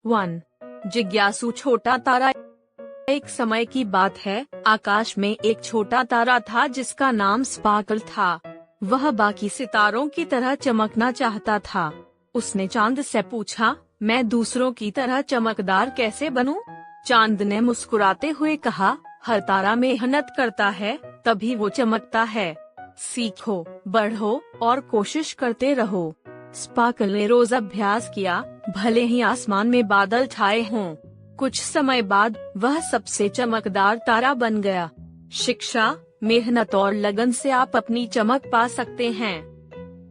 1. जिज्ञासु छोटा तारा। एक समय की बात है, आकाश में एक छोटा तारा था जिसका नाम स्पार्कल था। वह बाकी सितारों की तरह चमकना चाहता था। उसने चांद से पूछा, मैं दूसरों की तरह चमकदार कैसे बनूं? चांद ने मुस्कुराते हुए कहा, हर तारा मेहनत करता है, तभी वो चमकता है। सीखो, बढ़ो और कोशिश करते रहो। स्पार्कल ने रोज अभ्यास किया, भले ही आसमान में बादल छाए हों। कुछ समय बाद वह सबसे चमकदार तारा बन गया। शिक्षा, मेहनत और लगन से आप अपनी चमक पा सकते हैं।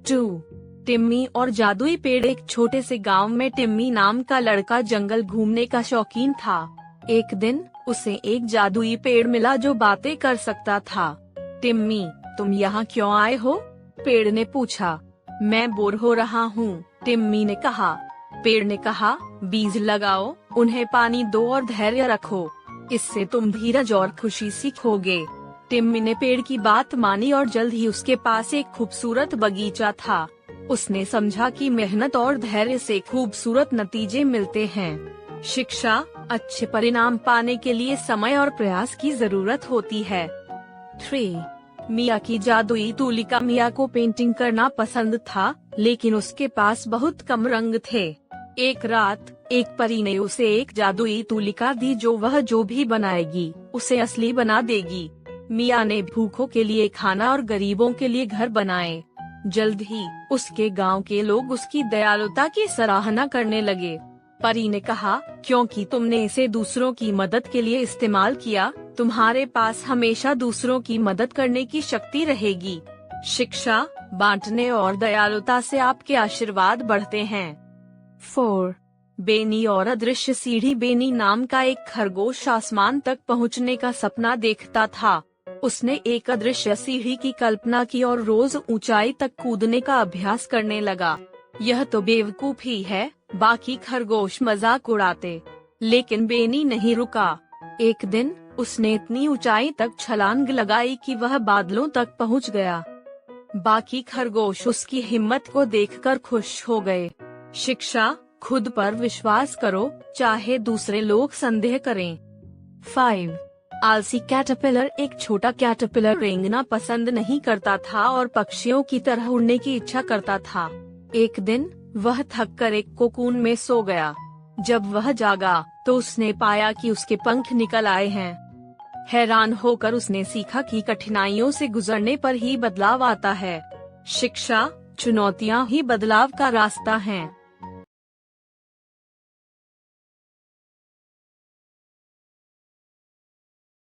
2. टिम्मी और जादुई पेड़। एक छोटे से गांव में टिम्मी नाम का लड़का जंगल घूमने का शौकीन था। एक दिन उसे एक जादुई पेड़ मिला जो बातें कर सकता था। टिम्मी, तुम यहाँ क्यों आए हो? पेड़ ने पूछा। मैं बोर हो रहा हूँ, टिम्मी ने कहा। पेड़ ने कहा, बीज लगाओ, उन्हें पानी दो और धैर्य रखो। इससे तुम धीरज और खुशी सीखोगे। टिम्मी ने पेड़ की बात मानी और जल्द ही उसके पास एक खूबसूरत बगीचा था। उसने समझा कि मेहनत और धैर्य से खूबसूरत नतीजे मिलते हैं। शिक्षा, अच्छे परिणाम पाने के लिए समय और प्रयास की जरूरत होती है। 3. मिया की जादुई तुलिका। मिया को पेंटिंग करना पसंद था, लेकिन उसके पास बहुत कम रंग थे। एक रात एक परी ने उसे एक जादुई तुलिका दी जो वह जो भी बनाएगी उसे असली बना देगी। मिया ने भूखों के लिए खाना और गरीबों के लिए घर बनाए। जल्द ही उसके गांव के लोग उसकी दयालुता की सराहना करने लगे। परी ने कहा, क्योंकि तुमने इसे दूसरों की मदद के लिए इस्तेमाल किया, तुम्हारे पास हमेशा दूसरों की मदद करने की शक्ति रहेगी। शिक्षा, बांटने और दयालुता से आपके आशीर्वाद बढ़ते हैं। 4. बेनी और अदृश्य सीढ़ी। बेनी नाम का एक खरगोश आसमान तक पहुंचने का सपना देखता था। उसने एक अदृश्य सीढ़ी की कल्पना की और रोज ऊंचाई तक कूदने का अभ्यास करने लगा। यह तो बेवकूफी है, बाकी खरगोश मजाक उड़ाते, लेकिन बेनी नहीं रुका। एक दिन उसने इतनी ऊंचाई तक छलांग लगाई कि वह बादलों तक पहुंच गया। बाकी खरगोश उसकी हिम्मत को देखकर खुश हो गए। शिक्षा, खुद पर विश्वास करो, चाहे दूसरे लोग संदेह करें। 5. आलसी कैटरपिलर। एक छोटा कैटरपिलर रेंगना पसंद नहीं करता था और पक्षियों की तरह उड़ने की इच्छा करता था। एक दिन वह थक कर एक कोकून में सो गया। जब वह जागा तो उसने पाया कि उसके पंख निकल आए हैं। हैरान होकर उसने सीखा कि कठिनाइयों से गुजरने पर ही बदलाव आता है। शिक्षा, चुनौतियाँ ही बदलाव का रास्ता हैं।